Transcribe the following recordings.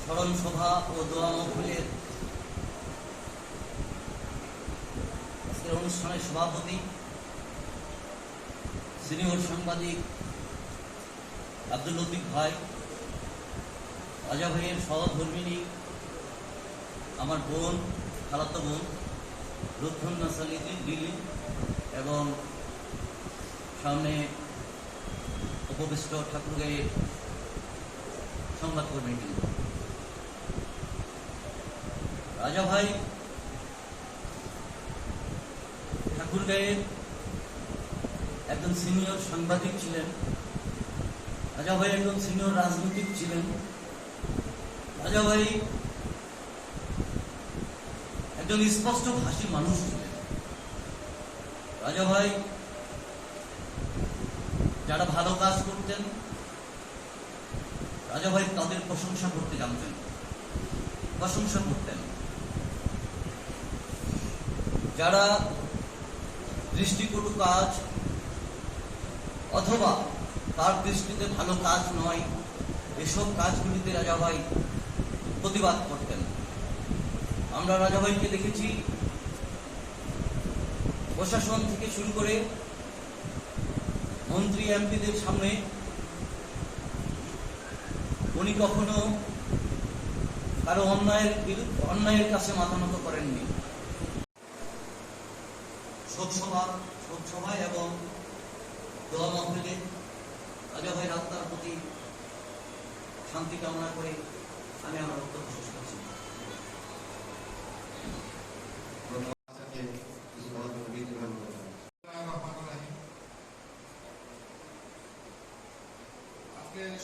স্মরণ সভা ও দোয়া মাহফিলের আজকের অনুষ্ঠানের সভাপতি সিনিয়র সাংবাদিক আব্দুল লতিফ ভাই, রাজা ভাইয়ের সহধর্মিনী আমার বোন, খালাতো বোন লুৎফুন্নাসা লিলি এবং সামনে উপবিষ্ট ঠাকুরগাঁয়ের সংবাদকর্মী। রাজা ভাই ঠাকুরগাঁয়ের একজন সিনিয়র সাংবাদিক ছিলেন। রাজা ভাই একজন সিনিয়র রাজনীতিক ছিলেন। রাজা ভাই একজন স্পষ্ট ভাষী মানুষ ছিলেন। রাজা ভাই যারা ভালো কাজ করতেন, রাজা ভাই তাদের প্রশংসা করতে জানতেন, প্রশংসা করতেন। যারা দৃষ্টিকটু কাজ অথবা তার দৃষ্টিতে ভালো কাজ নয়, এসব কাজগুলিতে রাজা ভাই প্রতিবাদ করতেন। আমরা রাজা ভাইকে দেখেছি প্রশাসন থেকে শুরু করে মন্ত্রী এমপিদের সামনে উনি কখনো কারো অন্যায়ের কাছে মাথা নত করেননি। শোকসভা এবং দোয়া মাহফিলে রাজা ভাইয়ের আত্মার প্রতি শান্তি কামনা করে আমি আমার বক্তব্য শেষ করছি।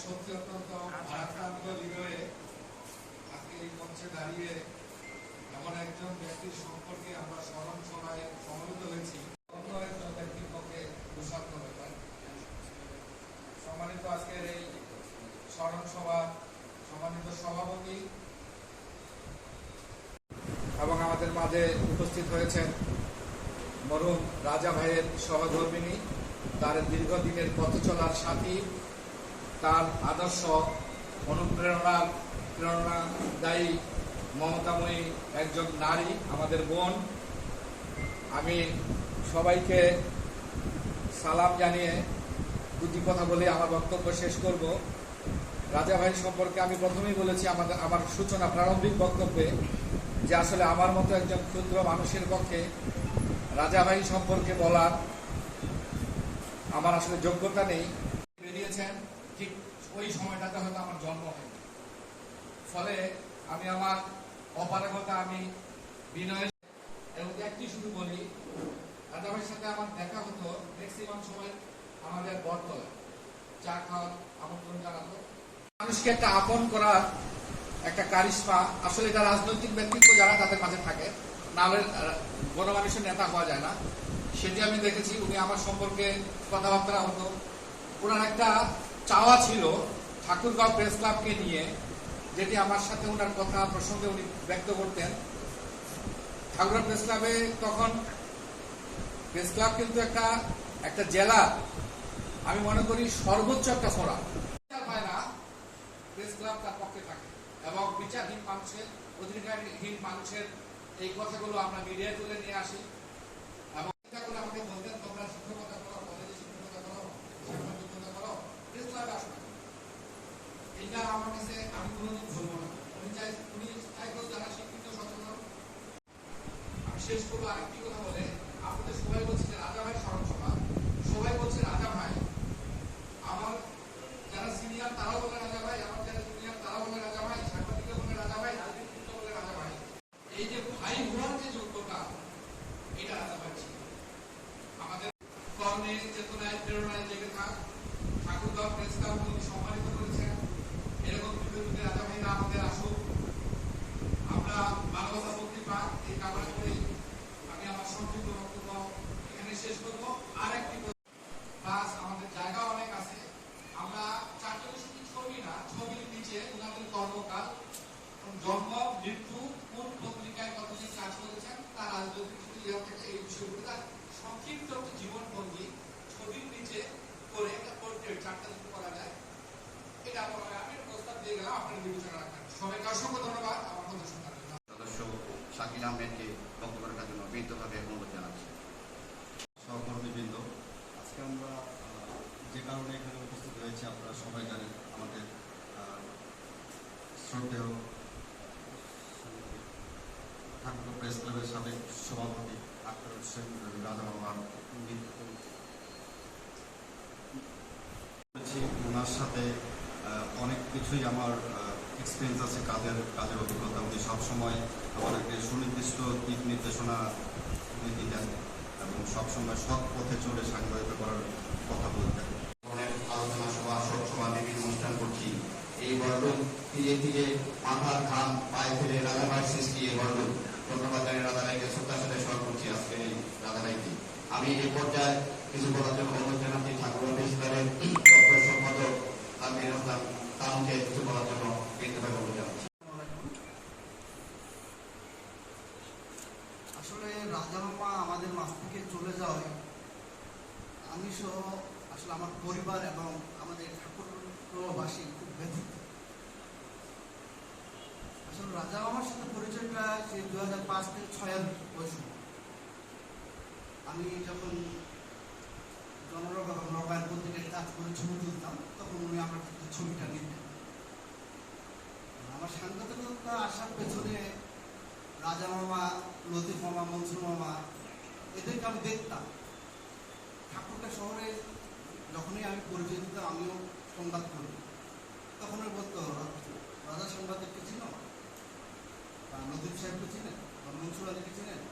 সত্যি অত্যন্ত ভারাক্রান্ত হৃদয়ে আজকে এই মঞ্চে দাঁড়িয়ে এমন একজন ব্যক্তির সম্পর্কে আমরা স্মরণ সভায় সমবেত হয়েছি, অন্য একজন ব্যক্তির পক্ষে দুঃসাধ্য ব্যাপার। সম্মানিত আজকের এই স্মরণ সভার সম্মানিত সভাপতি এবং আমাদের মাঝে উপস্থিত হয়েছেন মরহুম রাজা ভাইয়ের সহধর্মিনী, তার দীর্ঘদিনের পথ চলার সাথী, তার আদর্শ প্রেরণাদায়ী মমতাময়ী একজন নারী, আমাদের বোন। আমি সবাইকে সালাম জানিয়ে দুটি কথা বলে আমার বক্তব্য শেষ করব। রাজা ভাই সম্পর্কে আমি প্রথমেই বলেছি আমার সূচনা প্রারম্ভিক বক্তব্যে যে আসলে আমার মতো একজন ক্ষুদ্র মানুষের পক্ষে রাজা ভাই সম্পর্কে বলার আমার আসলে যোগ্যতা নেই। বেরিয়েছেন ঠিক ওই সময়টাতে হয়তো আমার জন্ম হয়নি, ফলে আমি আমার অপারগতা আমি বিনয় এবং একটি শুধু বলি, রাজা ভাইয়ের সাথে আমার দেখা হতো ম্যাক্সিমাম সময় আমাদের বটতলায় চা খাওয়ার আমন্ত্রণ জানাতো। মানুষকে একটা আপন করার একটা কারিশমা, আসলে এটা রাজনৈতিক ব্যক্তিত্ব যারা তাদের মাঝে থাকে, নাহলে গণমানুষের নেতা হওয়া যায় না। সেটি আমি দেখেছি। উনি আমার সম্পর্কে কথাবার্তা হতো। ওনার একটা চাওয়া ছিল ঠাকুরগাঁও প্রেস ক্লাবকে নিয়ে, যেটি আমার সাথে ওনার কথা প্রসঙ্গে উনি ব্যক্ত করতেন। ঠাকুরগাঁও প্রেস ক্লাবে তখন প্রেস ক্লাব কিন্তু একটা জেলা, আমি মনে করি সর্বোচ্চ একটা ফোরাম। ভাইরা প্রেস ক্লাব তার পক্ষে থাকে এবং বিচারহীন মানুষের, অধিকারহীন মানুষের এই কথাগুলো আমরা মিডিয়ায় তুলে নিয়ে আসি এবং চিন্তাগুলো আমাকে বলতেন, তোমরা শিক্ষকতা করো, কলেজে শিক্ষকতা করো, সাংবাদিকতা করো, প্রেস ক্লাবে আসো। এটা আমার কাছে আমি কোনোদিন ভুলবো না। উনি চাইতো যারা শিক্ষিত সচেতন। আমি শেষ করবো আরেকটি কথা বলে, আপনাদের সবাই বলছে যে রাজা ভাই স্মরণ সভা, সবাই বলছে রাজা ভাই। আমার যারা সিনিয়র তারাও বলে রাজা ভাই, আমার যারা জুনিয়র তারাও বলে রাজা ভাই, সাংবাদিকও বলে রাজা ভাই, রাজনীতিবিদ বলে রাজা ভাই। এই যে ভাই হওয়ার যে যোগ্যতা, এটা রাজা ভাই ছিল। আমাদের কর্মে চেতনায় প্রেরণায় জেগে থাক ঠাকুরগাঁও প্রেস ক্লাব সম্মানিত করেছেন। এরকম বিপরীতে রাজা ভাইরা আমাদের আসুক, আমরা মানবতা মুক্তি পাক, এই কামনা করেই আমি আমার সংক্ষিপ্ত বক্তব্য এখানে শেষ করবো। আরেকটি ক্লাস, আমাদের জায়গা অনেক আছে, আমরা চারটে শুধু ছবি না, ছবির নিচে ওনাদের কর্মকাল, জন্ম, মৃত্যু, কোন পত্রিকায় কতদিন কাজ করেছেন, তার রাজনৈতিক থেকে এই বিষয়গুলো তার সংক্ষিপ্ত জীবনভঙ্গি ছবির নিচে করে একটা পোর্ট্রেট চারটা করা যায়। এটা আমি প্রস্তাব দিয়ে গেলাম, আপনার বিবেচনা রাখার। সবাইকে অসংখ্য ধন্যবাদ আমার কথা শোনার জন্য। সদস্য শাকিল আহমেদকে বক্তব্য রাখার জন্য বিনীতভাবে অনুরোধ জানাচ্ছি। সহকর্মীবৃন্দ, আজকে আমরা যে কারণে এখানে উপস্থিত হয়েছি আপনারা সবাই জানেন। আমাদের শ্রদ্ধেয় ঠাকুর প্রেস ক্লাবের সাবেক সভাপতি আক্তার হোসেন রাজা বাবার ওনার সাথে অনেক কিছুই আমার এক্সপিরিয়েন্স আছে, কাজের অভিজ্ঞতা। উনি সবসময় আমাদেরকে সুনির্দিষ্ট দিক নির্দেশনা উনি দিতেন এবং সবসময় সৎ পথে চলে সাংবাদিকতা করার কথা বলতেন। অনেক আলোচনা সভা, শোক সভা, বিভিন্ন অনুষ্ঠান করছি। এই বর্ডন ধীরে ধীরে মাথার ঘাম পায়ে ফেলে রাজাভাই সৃষ্টি এই বর্ডন। ধন্যবাদ জানিয়ে রাজাভাইকে শ্রদ্ধার সাথে স্মরণ করছি আজকে এই রাজাভাইকে। আমি এই পর্যায়ে কিছু বলার জন্য অনুরোধ জানাচ্ছি ঠাকুর প্রেসক্লাবের ডক্টর সম্পাদক আমির হাসান তানুকে কিছু বলার জন্য বিনীতভাবে অনুরোধ জানাচ্ছি। আসলে রাজা মামা আমাদের মাছ থেকে চলে যাওয়ায় আমি সহ আসলে আমার পরিবার এবং আমাদের ঠাকুরবাসী খুব ব্যথিত। আসলে রাজা মামার সাথে পরিচয়টা সেই 2005 থেকে 2006 ওই সময় আমি যখন জনরব এবং নবায়ন পত্রিকায় কাজ করে ছবি তুলতাম, তখন উনি আমার থেকে ছবিটা নিতেন। আমার সাংবাদিকতা আসার পেছনে রাজা মামা, লতিফ মামা, মনসুর মামা এদেরকে আমি দেখতাম। ঠাকুরটা শহরে যখনই আমি পরিচয় দিতাম, আমিও সংবাদ করি, তখন বলতো রাজা সাংবাদিককে চিনো, বা লতিফ সাহেবকে চিনেন, বা মনসুর আলীকে চিনেন।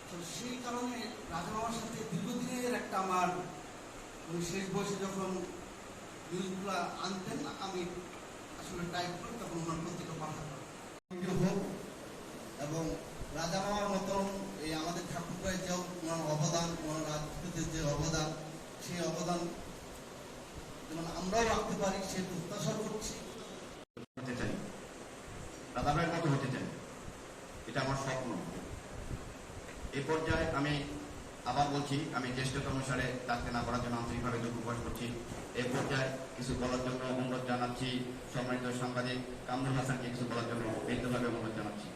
তো সেই কারণে রাজা মামার সাথে দীর্ঘদিনের একটা আমার, উনি শেষ বয়সে যখন নিউজগুলো আনতেন না, আমি আসলে টাইপ করি, তখন ওনার পত্রিকা পাঠাতাম হোক। এবং রাজা মামার মতন এই আমাদের ঠাকুরগাঁয়ে যে ওনার অবদান, ওনার রাজনীতিতে যে অবদান, সেই অবদান যেমন আমরাও রাখতে পারি সেই প্রত্যাশা করছি। হতে চাই, রাজাভাইয়ের মতো হতে চাই, এটা আমার স্বপ্ন। এই পর্যায়ে আমি আবার বলছি, আমি জ্যেষ্ঠতা অনুসারে তাকে না করার জন্য আন্তরিকভাবে দুঃখ প্রকাশ করছি। এই পর্যায়ে কিছু বলার জন্য অনুরোধ জানাচ্ছি সম্মানিত সাংবাদিক কামরুল হাসানকে কিছু বলার জন্য বিনীতভাবে অনুরোধ জানাচ্ছি।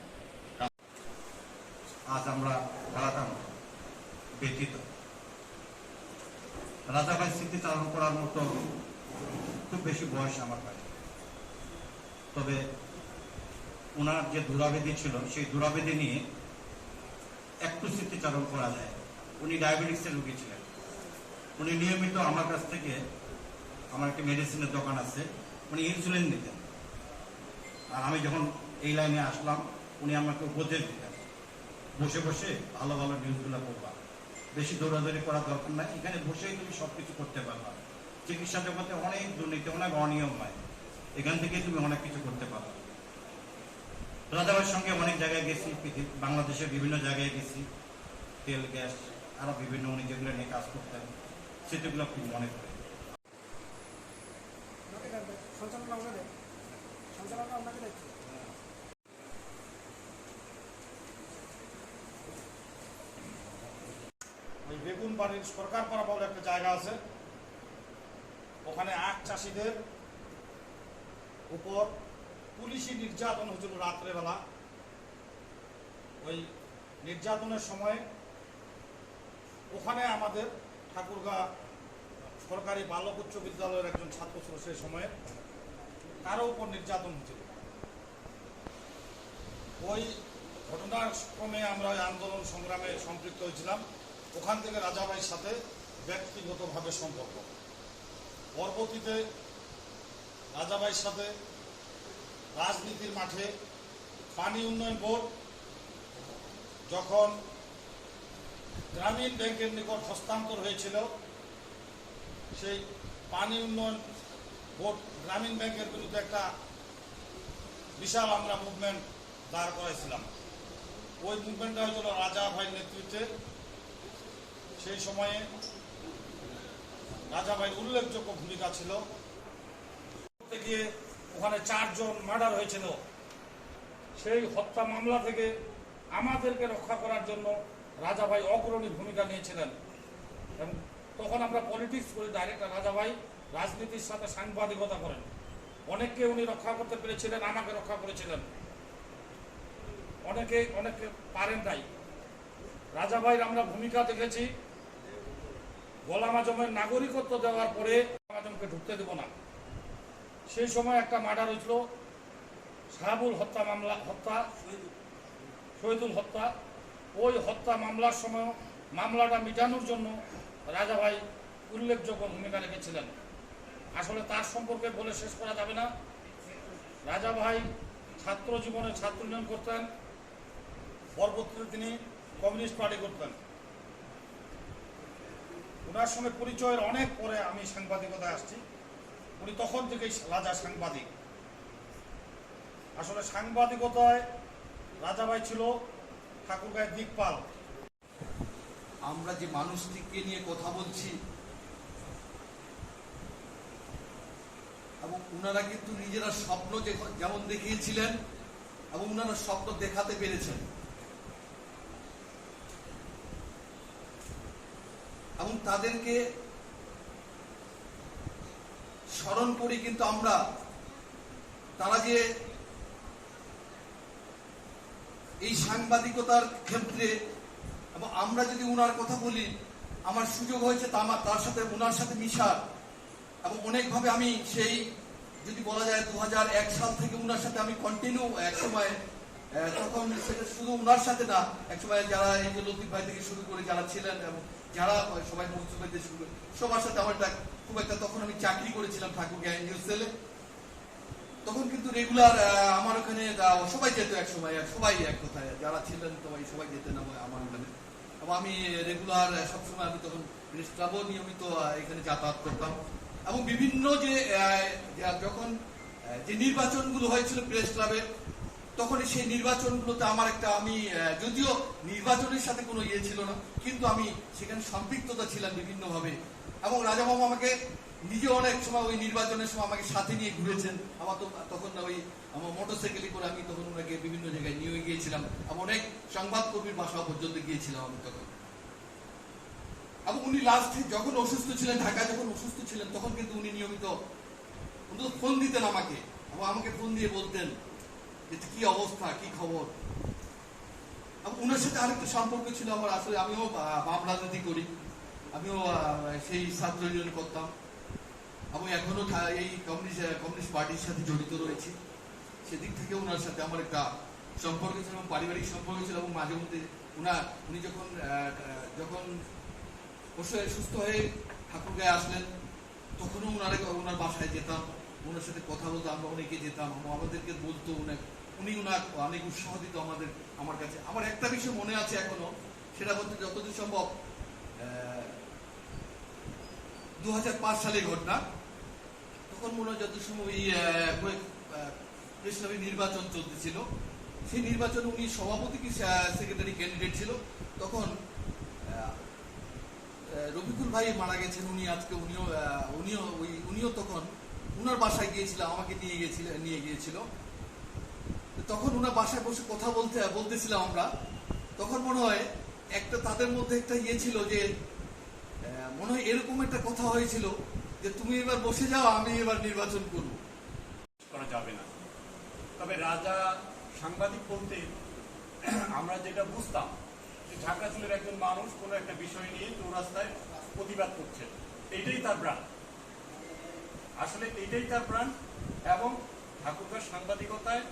আজ আমরা দাঁড়াতাম ব্যথিত। রাজাভাই স্মৃতিচারণ করার মতো খুব বেশি বয়স আমার ভাই, তবে ওনার যে দুরাবেদি ছিল সেই দুরাবেদি নিয়ে একটু স্মৃতিচারণ করা যায়। উনি ডায়াবেটিক্সের রোগী ছিলেন। উনি নিয়মিত আমার কাছ থেকে, আমার একটা মেডিসিনের দোকান আছে, উনি ইনসুলিন নিতেন। আর আমি যখন এই লাইনে আসলাম, উনি আমাকে উপদেশ দিতেন, বসে বসে ভালো ভালো নিউজগুলো করবা, বেশি দৌড়াদৌড়ি করার দরকার নাই, এখানে বসেই তুমি সবকিছু করতে পারবা। চিকিৎসা জগতে অনেক দুর্নীতি, অনেক অনিয়ম হয়, এখান থেকে তুমি অনেক কিছু করতে পারো। রাজাভাইয়ের সঙ্গে অনেক জায়গায় গেছি, বাংলাদেশের বিভিন্ন জায়গায় গেছি, তেল গ্যাস আরো বিভিন্ন উনি যেগুলো নিয়ে কাজ করতেন, সেগুলো খুব মনে করে। ওই বেগুন বাড়ির সরকার পাড়া বলে একটা জায়গা আছে, ওখানে আখ চাষিদের উপর পুলিশি নির্যাতন হচ্ছিল রাত্রেবেলা। ওই নির্যাতনের সময় ওখানে আমাদের ঠাকুরগাঁ সরকারি বালক উচ্চ বিদ্যালয়ের একজন ছাত্র ছিল, সেই সময়ে তারও উপর নির্যাতন হচ্ছিল। ওই ঘটনার ক্রমে আমরা ওই আন্দোলন সংগ্রামে সম্পৃক্ত হয়েছিলাম। ওখান থেকে রাজাভাইয়ের সাথে ব্যক্তিগতভাবে সম্পর্ক। পরবর্তীতে রাজাভাইয়ের সাথে রাজনীতির মাঠে পানি উন্নয়ন বোর্ড যখন গ্রামীণ ব্যাংকের নিকট হস্তান্তর হয়েছিল, সেই পানি উন্নয়ন বোর্ড গ্রামীণ ব্যাংকের বিরুদ্ধে একটা বিশাল আমরা মুভমেন্ট দাঁড় করাইছিলাম। ওই মুভমেন্টটা হয়েছিল রাজাভাইয়ের নেতৃত্বে। সেই সময়ে রাজাভাইয়ের উল্লেখযোগ্য ভূমিকা ছিল। গিয়ে ওখানে 4 জন মার্ডার হয়েছিল। সেই হত্যা মামলা থেকে আমাদেরকে রক্ষা করার জন্য রাজাভাই অগ্রণী ভূমিকা নিয়েছিলেন। এবং তখন আমরা পলিটিক্স করি ডাইরেক্ট, রাজাভাই রাজনীতির সাথে সাংবাদিকতা করেন। অনেককে উনি রক্ষা করতে পেরেছিলেন, আমাকে রক্ষা করেছিলেন। অনেকে পারেন নাই। রাজা ভাইয়ের আমরা ভূমিকা দেখেছি, গোলাম আজমের নাগরিকত্ব দেওয়ার পরে গোলাম আজমকে ঢুকতে দেব না। সেই সময় একটা মার্ডার হয়েছিল, সাহাবুল শহীদুল হত্যা। ওই হত্যা মামলার সময় মামলাটা মিটানোর জন্য রাজা ভাই উল্লেখযোগ্য ভূমিকা রেখেছিলেন। আসলে তার সম্পর্কে বলে শেষ করা যাবে না। রাজা ভাই ছাত্র জীবনে ছাত্র ইউনিয়ন করতেন, পরবর্তীতে তিনি কমিউনিস্ট পার্টি করতেন। ওনার সঙ্গে পরিচয়ের অনেক পরে আমি সাংবাদিকতায় আসছি। উনি তখন থেকেই রাজা সাংবাদিক। আসলে সাংবাদিকতায় রাজা ভাই ছিল ঠাকুরগাঁয়ের দিকপাল। আমরা যে মানুষটিকে নিয়ে কথা বলছি, এবং ওনারা কিন্তু নিজেরা স্বপ্ন যেমন দেখিয়েছিলেন এবং ওনারা স্বপ্ন দেখাতে পেরেছেন, এবং তাদেরকে স্মরণ করি। কিন্তু আমরা তারা যে এই সাংবাদিকতার ক্ষেত্রে, এবং আমরা যদি ওনার কথা বলি, আমার সুযোগ হয়েছে তার সাথে ওনার সাথে মিশার, এবং অনেকভাবে আমি সেই যদি বলা যায় 2001 সাল থেকে ওনার সাথে আমি কন্টিনিউ এক সময়, তখন সেটা শুধু ওনার সাথে না, এক সময় যারা এই যে লতিফ ভাই থেকে শুরু করে যারা ছিলেন এবং যারা সবাই মজুর ভাই থেকে শুরু করে সবার সাথে আমার খুব একটা, তখন আমি চাকরি করেছিলাম ঠাকুরগাঁও এনজিও সেলে। তখন কিন্তু রেগুলার আমার ওখানে সবাই যেত, এক সময় সবাই এক কথায় যারা ছিলেন সবাই যেতেন আমার ওখানে, এবং আমি রেগুলার সবসময় আমি তখন প্রেস ক্লাবও নিয়মিত এখানে যাতায়াত করতাম। এবং বিভিন্ন যে যখন যে নির্বাচনগুলো হয়েছিল প্রেস ক্লাবে, তখন সেই নির্বাচনগুলোতে আমার আমি যদিও নির্বাচনের সাথে কোনো ইয়ে ছিল না, কিন্তু আমি সেখানে সম্পৃক্ততা ছিলাম বিভিন্নভাবে। এবং রাজা মামা আমাকে নিজে অনেক সময় ওই নির্বাচনের সময় আমাকে সাথে নিয়ে ঘুরেছেন। আমার তো তখন আমার মোটরসাইকেলে করে আমি তখন ওনাকে বিভিন্ন জায়গায় নিয়ে গিয়েছিলাম, এবং অনেক সংবাদকর্মীর বাসা পর্যন্ত গিয়েছিলাম আমি তখন। এবং উনি লাস্টে যখন অসুস্থ ছিলেন, ঢাকায় যখন অসুস্থ ছিলেন, তখন কিন্তু উনি নিয়মিত ফোন দিতেন আমাকে, এবং আমাকে ফোন দিয়ে বলতেন যে কি অবস্থা, কি খবর। এবং উনার সাথে আরেকটা সম্পর্ক ছিল আমার, আসলে আমিও বাম রাজনীতি করি, আমিও সেই ছাত্র ইউনিয়ন করতাম, এবং এখনো এই কমিউনিস্ট পার্টির সাথে জড়িত রয়েছি। সেদিক থেকে ওনার সাথে আমার একটা সম্পর্ক ছিল, এবং পারিবারিক সম্পর্ক ছিল। এবং মাঝে মধ্যে উনি যখন সুস্থ হয়ে ঠাকুরগাঁয়ে আসলেন, তখনও ওনার বাসায় যেতাম, ওনার সাথে কথা বলতো, আমরা অনেকে যেতাম, আমাদেরকে বলতো উনি অনেক উৎসাহ দিত আমার কাছে। আমার একটা বিষয় মনে আছে এখনো, সেটা বলতে যতদূর সম্ভব 2005 সালের ঘটনা। তখন মনে হয় যত সময় ইসলামী নির্বাচন চলতেছিল, সেই নির্বাচনে উনি সভাপতি কি সেক্রেটারি ক্যান্ডিডেট ছিল। তখন রফিকুল ভাই মারা গেছেন, উনিও তখন উনার বাসায় গিয়েছিলাম, আমাকে নিয়ে গিয়েছিল। তখন উনার বাসায় বসে কথা বলতেছিলাম আমরা। তখন মনে হয় তাদের মধ্যে একটা ইয়ে ছিল যে মনে হয় এরকম একটা কথা হয়েছিল যে তুমি এবার বসে যাও, আমি এবার নির্বাচন করব। করা যাবে না। তবে রাজা সাংবাদিক বলতে আমরা যেটা বুঝতাম যে ঢাকা চুলের একজন মানুষ কোনো একটা বিষয় নিয়ে চৌরাস্তায় প্রতিবাদ করছে, এইটাই তার ব্রান্ড। আসলে এইটাই তার ব্রান্ড। এবং ঠাকুরগাঁও সাংবাদিকতায়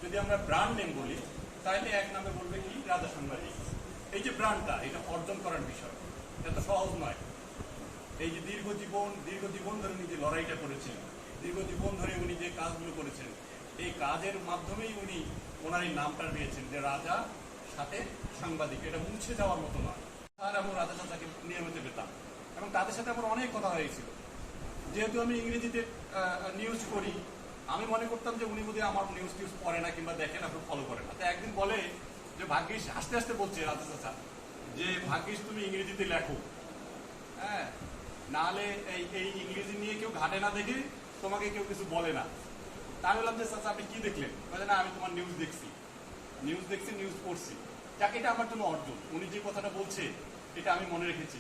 যদি আমরা ব্র্যান্ড নেম বলি, তাহলে এক নামে বলবে কি রাজা সাংবাদিক। এই যে ব্র্যান্ডটা, এটা অর্জন করার বিষয়, এটা তো সহজ নয়। এই যে দীর্ঘ জীবন ধরে উনি যে লড়াইটা করেছেন, দীর্ঘ জীবন ধরে উনি যে কাজগুলো করেছেন, এই কাজের মাধ্যমেই উনি ওনার এই নামটা পেয়েছেন যে রাজা সাথে সাংবাদিক। এটা মুছে যাওয়ার মতো নয়। আর আমি রাজা চাচাকে নিয়মিত পেতাম, এবং তাদের সাথে আমার অনেক কথা হয়েছিল। যেহেতু আমি ইংরেজিতে নিউজ করি, আমি মনে করতাম যে উনি বোধহয় আমার নিউজ পড়ে না কিংবা দেখেন, আপনি ফলো করেন না। তো একদিন বলে যে ভাগ্যিস, আস্তে আস্তে বলছে রাজা চাচা যে ভাগ্যিস তুমি ইংরেজিতে লেখো, হ্যাঁ, নাহলে এই ইংরেজি নিয়ে কেউ ঘাটে না দেখে তোমাকে কেউ কিছু বলে না। তা আমি বললাম যে চাচা আপনি কি দেখলেন? বলে না, আমি তোমার নিউজ দেখছি, নিউজ পড়ছি। যাকে এটা আমার জন্য অর্জন। উনি যে কথাটা বলছে এটা আমি মনে রেখেছি।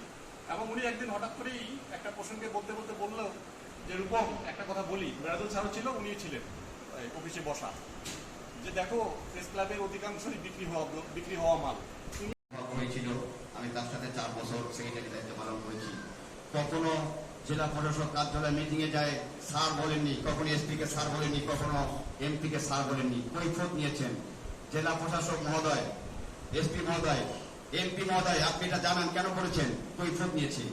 এবং উনি একদিন হঠাৎ করেই একটা প্রসঙ্গে বলতে বললো যেরকম একটা কথা বলি, মেরাদুল স্যারও ছিল, উনিও ছিলেন অফিসে বসা, যে দেখো প্রেস ক্লাবের অধিকাংশই বিক্রি হওয়া মাল। হয়েছিল, আমি তার সাথে 4 বছর সেক্রেটারি দায়িত্ব পালন করেছি। কখনো জেলা প্রশাসক কার্যালয়ে মিটিং এ যায় স্যার বলেননি, কখনো এসপি কে স্যার বলেননি, কখনো এমপি কে স্যার বলেননি, কৈফিয়ত নিয়েছেন। জেলা প্রশাসক মহোদয়, এসপি মহোদয়, এমপি মহোদয়, আপনি এটা জানান কেন করেছেন, কৈফিয়ত নিয়েছি।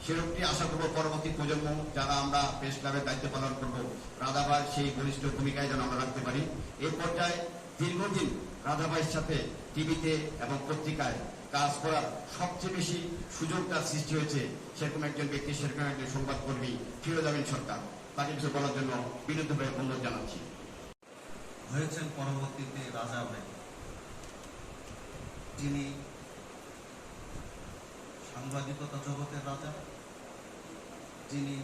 সেরকমটি আশা করব পরবর্তী প্রজন্ম যারা আমরা প্রেস ক্লাবের দায়িত্ব পালন করব, রাধাভাই সেই ঘনিষ্ঠ ভূমিকায় যেন আমরা রাখতে পারি। এই পর্যায়ে দীর্ঘদিন রাধাভাইয়ের সাথে টিভিতে এবং পত্রিকায় কাজ করার সবচেয়ে বেশি সুযোগটা সৃষ্টি হয়েছে সেরকম একজন ব্যক্তি, সেরকম একজন সংবাদকর্মী ফিরোজ আমিন সরকার। তাকে কিছু বলার জন্য বিনীতভাবে অনুরোধ জানাচ্ছি। হয়েছেন পরবর্তীতে রাজা ভাই, যিনি সাংবাদিকতা জগতের রাজা, যিনি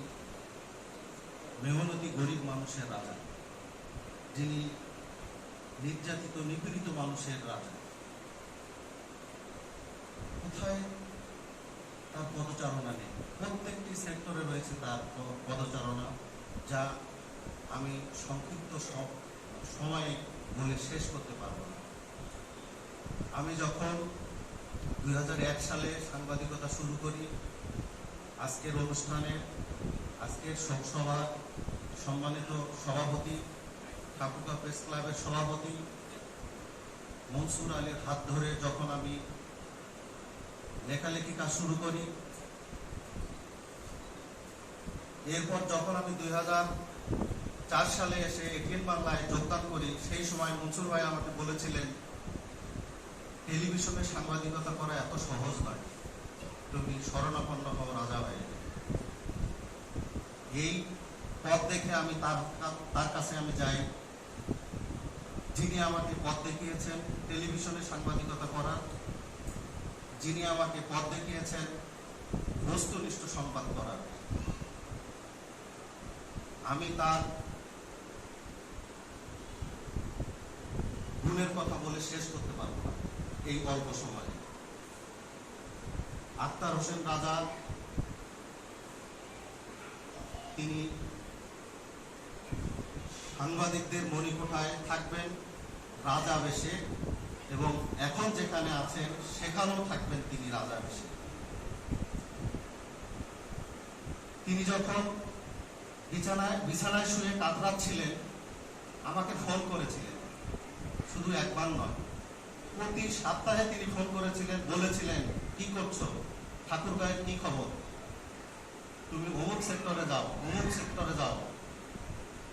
মেহনতি গরিব মানুষের রাজা, যিনি নির্যাতিত নিপীড়িত মানুষের রাজা। কোথায় তার পদচারণা নেই? প্রত্যেকটি সেক্টরে রয়েছে তার পদচারণা, যা আমি সংক্ষিপ্ত সময়ে বলে শেষ করতে পারবো না। আমি যখন 2001 সালে সাংবাদিকতা শুরু করি, আজকের অনুষ্ঠানে আজকের শোকসভার সম্মানিত সভাপতি, ঠাকুরগাঁও প্রেস ক্লাবের সভাপতি মনসুর আলীর হাত ধরে যখন আমি লেখালেখি কাজ শুরু করি, এরপর যখন আমি 2004 সালে এসে এটিএন বাংলায় যোগদান করি, সেই সময় মনসুর ভাই আমাকে বলেছিলেন, টেলিভিশনে সাংবাদিকতা করা এত সহজ নয়, তুমি শরণাপন্ন হও রাজা ভাই। এই পথ দেখে আমি তার কাছে আমি যাই, যিনি আমাকে পথ দেখিয়েছেন টেলিভিশনে সাংবাদিকতা করার, যিনি আমাকে পথ দেখিয়েছেন বস্তুনিষ্ঠ সংবাদ করার। আমি তার গুণের কথা বলে শেষ করতে পারবো না এই অল্প সময়ে। আক্তার হোসেন রাজা, তিনি সাংবাদিকদের মণিকোঠায় থাকবেন রাজা বেশে, এবং এখন যেখানে আছেন সেখানেও থাকবেন তিনি রাজা বেশে। তিনি যখন বিছানায় শুয়ে কাতরাচ্ছিলেন, আমাকে ফোন করেছিলেন, শুধু একবার নয়, প্রতি সপ্তাহে তিনি ফোন করেছিলেন, বলেছিলেন কি করছো, ঠাকুরগাঁয়ের কি খবর, তুমি অমুক সেক্টরে যাও, অমুক সেক্টরে যাও,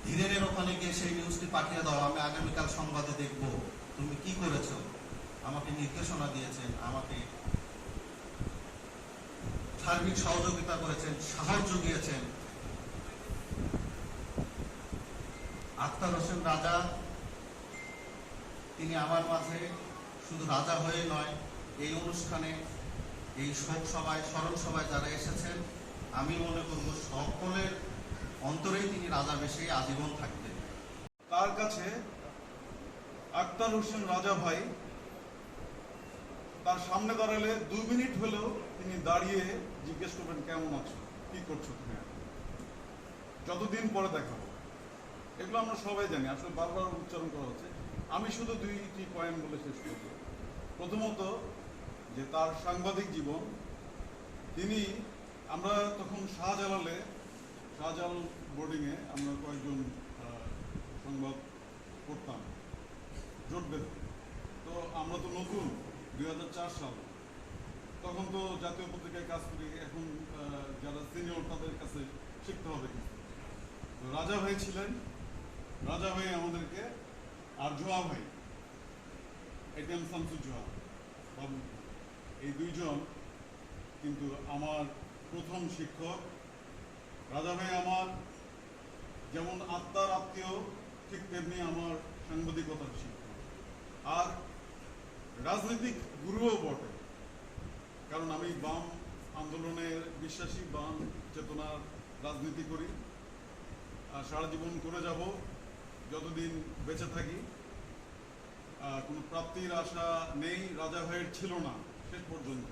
ধীরেনের ওখানে গিয়ে সেই নিউজটি পাঠিয়ে দাও, আমি আগামীকাল সংবাদে দেখব তুমি কি করেছো। আমাকে নির্দেশনা দিয়েছেন, আমাকে সার্বিক সহযোগিতা করেছেন, সাহায্য দিয়েছেন। আক্তার হোসেন রাজা, তিনি আমার মাঝে শুধু রাজা হয়ে নয়, এই অনুষ্ঠানে, এই শোক সভায়, স্মরণ সভায় যারা এসেছেন, আমি মনে করব সকলের অন্তরেই তিনি রাজা বেশে আজীবন থাকবেন। তার কাছে আক্তার হোসেন রাজা ভাই তার সামনে দাঁড়ালে 2 মিনিট হলেও তিনি দাঁড়িয়ে জিজ্ঞেস করবেন কেমন আছো, কি করছো তুমি, যতদিন পরে দেখাবো। এগুলো আমরা সবাই জানি, আসলে বারবার উচ্চারণ করা হচ্ছে। আমি শুধু 2টি পয়েন্ট বলে শেষ করব। প্রথমত, যে তার সাংবাদিক জীবন, তিনি, আমরা তখন শাহজালাল বোর্ডিংয়ে আমরা কয়েকজন সংবাদ পড়তাম জোট বেঁধে। তো আমরা তো নতুন, 2004 সাল, তখন তো জাতীয় পত্রিকায় কাজ করি, এখন যারা সিনিয়র তাদের কাছে শিখতে হবে। তো রাজা ভাই ছিলেন, রাজা ভাই আমাদেরকে, আর জোয়া ভাই, এটিএম শামসুজ্জোহা বাবু, এই 2 জন কিন্তু আমার প্রথম শিক্ষক। রাজা ভাই আমার যেমন আত্মার আত্মীয়, ঠিক তেমনি আমার সাংবাদিকতার শিক্ষক, আর রাজনৈতিক গুরুও বটে। কারণ আমি বাম আন্দোলনের বিশ্বাসী, বাম চেতনার রাজনীতি করি, আর সারা জীবন করে যাব যতদিন বেঁচে থাকি। কোনো প্রাপ্তির আশা নেই, রাজা ভাইয়ের ছিল না শেষ পর্যন্ত।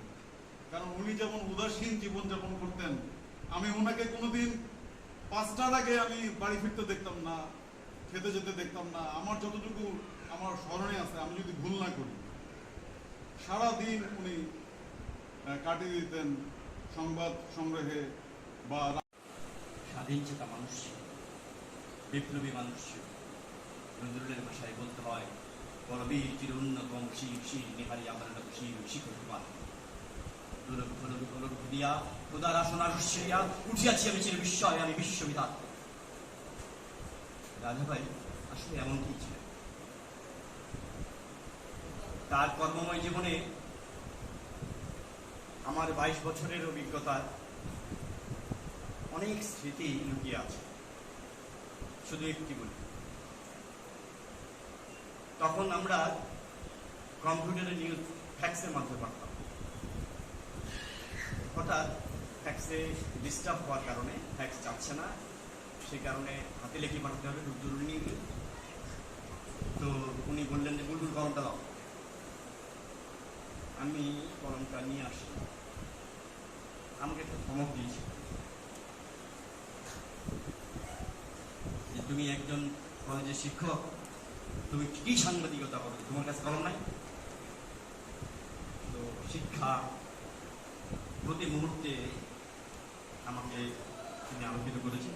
কারণ উনি যেমন উদাসীন জীবনযাপন করতেন, আমি ওনাকে কোনোদিন 5টার আগে আমি বাড়ি ফিরতে দেখতাম না, খেতে যেতে দেখতাম না। আমার যতটুকু আমার স্মরণে আছে, আমি যদি ভুল না করি, সারাদিন উনি কাটিয়ে দিতেন সংবাদ সংগ্রহে বা স্বাধীন চেতা মানুষ ছিল, বিপ্লবী মানুষ ছিল। নজরুলের ভাষায় বলতে হয়, পরবীর চির উন্নতম শির শির নিহারি আমার শির শিখর কুমার দিয়া খোদার আসনা রুশিয়া উঠিয়াছি আমি চির বিস্ময়, আমি বিশ্ববিধাত। রাজাভাই আসলে এমনটি ছিলেন। তার কর্মময় জীবনে আমার 22 বছরের অভিজ্ঞতার অনেক স্মৃতি লুকিয়ে আছে। শুধু একটি বলি, তখন আমরা কম্পিউটারের নিউজ ফ্যাক্সের মাধ্যমে পাঠাতাম। হঠাৎ ফ্যাক্সে ডিস্টার্ব হওয়ার কারণে ফ্যাক্স যাচ্ছে না, সেই কারণে হাতে লিখে পাঠাতে হবে, খুব জরুরি নিয়ে গেল। তো উনি বললেন যে বুলবুল কলমটা দাও। আমি কলমটা নিয়ে আসি। আমাকে একটা ধমক দিয়েছে যে তুমি একজন কলেজের শিক্ষক, তুমি কি সাংবাদিকতা করো, তোমার কাছে কলম নাই? তো শিক্ষা প্রতি মুহূর্তে আমাকে তিনি আলোকিত করেছেন।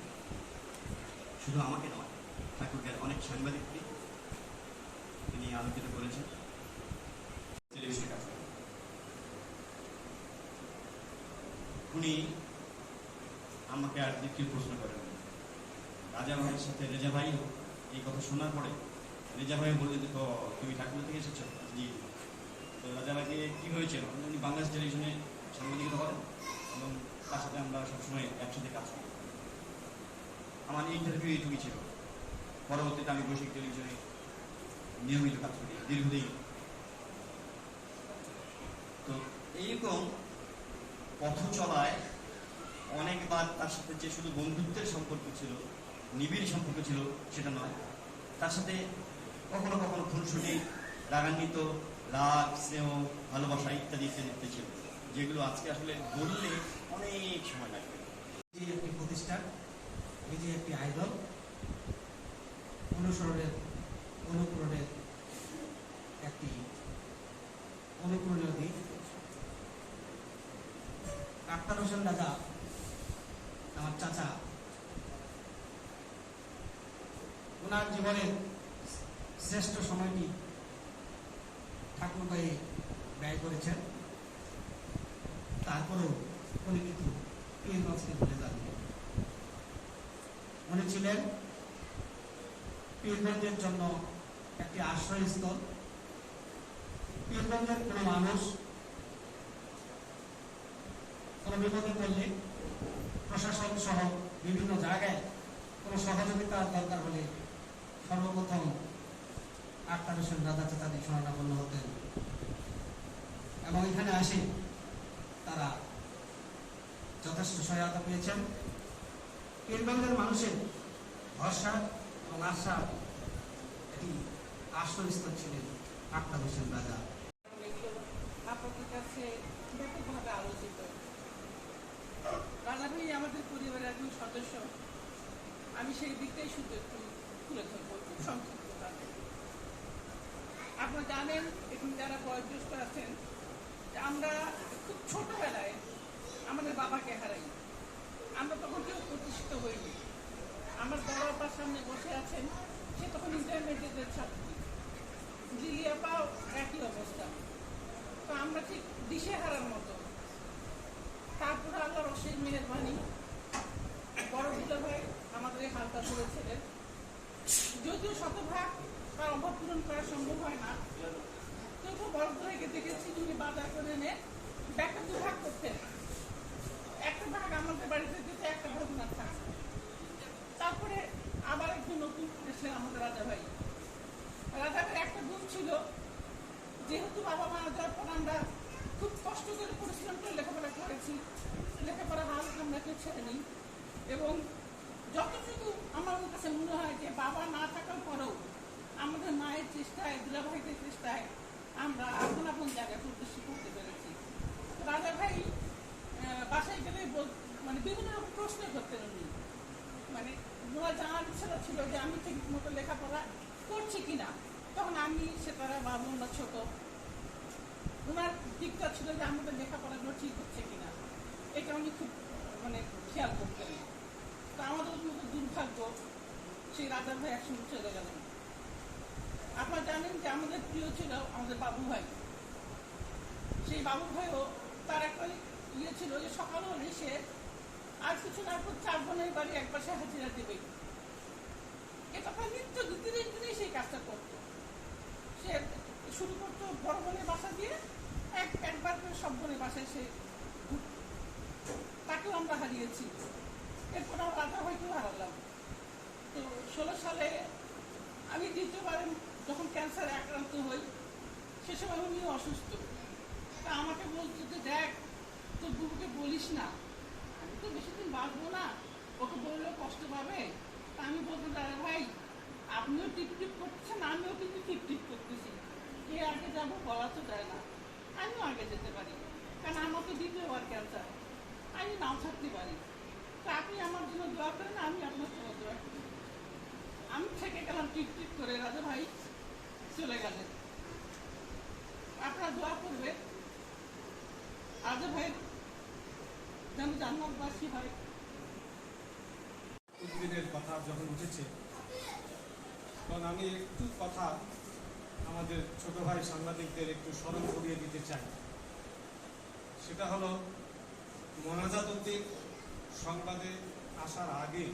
শুধু আমাকে নয়, ঠাকুরগাঁয়ের অনেক সাংবাদিককে তিনি আলোকিত করেছেন। টেলিভিশনে কাজ করেন উনি। আমাকে আর দ্বিতীয় প্রশ্ন করেন। রাজা ভাইয়ের সাথে রেজা ভাই এই কথা শোনার পরে রেজা ভাই বললেন, তো তুমি ঠাকুর থেকে এসেছো? জি। তো রাজা ভাইকে কি হয়েছে? উনি বাংলাদেশ টেলিভিশনে সাংবাদিকতা করেন এবং তার সাথে আমরা সবসময় একসাথে কাজ করি। আমার ইন্টারভিউ এইটুকুই ছিল। পরবর্তীতে আমি বৈশ্বিক টেলিভিশনে নিয়মিত কাজ করি দীর্ঘদিন। তো এইরকম পথ চলায় অনেকবার তার সাথে যে শুধু বন্ধুত্বের সম্পর্ক ছিল, নিবিড় সম্পর্ক ছিল সেটা নয়, তার সাথে কখনো কখনো খুনসুটি, রাগান্বিত, রাগ, স্নেহ, ভালোবাসা ইত্যাদি ইত্যাদি ছিল, যেগুলো আজকে আসলে বললে অনেক সময় লাগবে। যে একটি প্রতিষ্ঠান, এই যে একটি আইডল, অনুকরণের একটি অনুকরণীয় দিক। আক্তার হোসেন রাজা আমার চাচা, ওনার জীবনের শ্রেষ্ঠ সময়টি ঠাকুরগাঁয়ে ব্যয় করেছেন। তারপরেও উনি কিন্তু পীরগঞ্জকে ভুলে যাননি। উনি ছিলেন পীরগঞ্জের জন্য একটি আশ্রয়স্থল। পীরগঞ্জের কোনো মানুষ কোনো বিপদে পড়লে প্রশাসন সহ বিভিন্ন জায়গায় কোনো সহযোগিতার দরকার হলে সর্বপ্রথম আক্তার হোসেন রাজা চাচাদের শরণাপন্ন হতেন এবং এখানে আসে তারা যথেষ্ট সহায়তা পেয়েছেন। পীরগঞ্জের মানুষের ভরসা এবং আশা একটি আশ্রয়স্থল ছিলেন আক্তার হোসেন রাজা। আপনাদের কাছে ব্যাপকভাবে আলোচিত। রাজা ভাই আমাদের পরিবারের একজন সদস্য। আমি সেই দিকটাই শুধু একটু তুলে ধরবো খুব সংক্ষিপ্তভাবে। আপনারা জানেন, এখন যারা বয়োজ্যেষ্ঠ আছেন, আমরা খুব ছোটবেলায় আমাদের বাবাকে হারাই। আমরা তখন কেউ প্রতিষ্ঠিত হইনি। আমার বড় আপার সামনে বসে আছেন, সে তখন ইন্টারমিডিয়েটের ছাত্রী। জিলিয়াপাও একই অবস্থা। তো আমরা ঠিক দিশে হারার মতো। তারপরে আল্লাহর অশেষ মেহেরবানি, বড় দুলা ভাই আমাদের এই হালটা ধরেছিলেন। যদিও শতভাগ তার অভাব পূরণ করা সম্ভব হয় না, তবু বড় ভাইকে দেখেছি তিনি বাজার করে এনে ব্যাগটা দুভাগ করতেন। একটা ভাগ আমাদের বাড়িতে দিতে, একটা ভাগ ওনার থাকতো। তারপরে আবার একজন নতুন এসেছিলেন আমাদের রাজা ভাই। রাজা ভাইয়ের একটা গুণ ছিল, যেহেতু বাবা মারা যাওয়ার পর আমরা খুব কষ্ট করে পরিশ্রম করে লেখাপড়া করেছি, লেখাপড়া হাল আমরা কেউ ছেড়ে নিই। এবং যতটুকু আমার কাছে মনে হয় যে বাবা না থাকার পরেও আমাদের মায়ের চেষ্টায়, দুলাভাইদের চেষ্টায় আমরা আপন আপন জায়গায় প্রতিষ্ঠিত করতে পেরেছি। রাজা ভাই বাসায় গেলে মানে বিভিন্ন রকম প্রশ্ন করতেন উনি। মানে ওনার জানার ইচ্ছা ছিল যে আমি ঠিক মতো লেখাপড়া করছি কিনা। তখন আমি সেতারা বা ওনারা ছোট, ওনার দিকটা ছিল যে আমাদের লেখাপড়াগুলো ঠিক হচ্ছে কিনা, এটা উনি খুব মানে খেয়াল করতেন। তো আমাদের মতো দুর্ভাগ্য সেই রাজা ভাই একসঙ্গে চলে গেলেন। আপনারা জানেন যে আমাদের প্রিয় ছিল আমাদের বাবু ভাই। সেই বাবু ভাইও তার একটা ইয়ে ছিল যে সকাল হলে সে আর কিছু না করে 4 বোনের বাড়ি একবার সে হাজিরা দেবে। এটা তার নিত্য দিনে সেই কাজটা করতো। সে শুরু করতো বড় বোনের বাসা দিয়ে, একবার করে সব বোনের বাসায় সে তাকেও আমরা হারিয়েছি। এরপর আমরা রাজা ভাইকেও হারালাম। তো 16 সালে আমি দ্বিতীয়বার যখন ক্যান্সারে আক্রান্ত হই, সে সময় উনিও অসুস্থ। তা আমাকে বলতো যে দেখ তোর বুবুকে বলিস না, আমি তো বেশি দিন বাঁচবো না, ওকে বললেও কষ্ট পাবে। তা আমি বলতাম দাদা ভাই আপনিও টিপ করতেছেন, আমিও কিন্তু টিপ করতেছি, কে আগে যাবো বলা তো যায় না, আমিও আগে যেতে পারি, কারণ আমার তো দ্বিতীয়বার ক্যান্সার, আমি নাও থাকতে পারি। তা আপনি আমার জন্য দোয়া করেন, আমি আপনার জন্য দোয়া করি। আমি থেকে গেলাম টিপ করে, রাজা ভাই চলে গেলেন। আপনারা দোয়া করবে রাজা ভাই যেন জান্নাতবাসী হয়। উদ্ভিদের কথা যখন উঠেছে তখন আমি একটু কথা আমাদের ছোট ভাই সাংবাদিকদের একটু স্মরণ করিয়ে দিতে চাই। সেটা হলো মোনাজাত উদ্দিন সংবাদে আসার আগে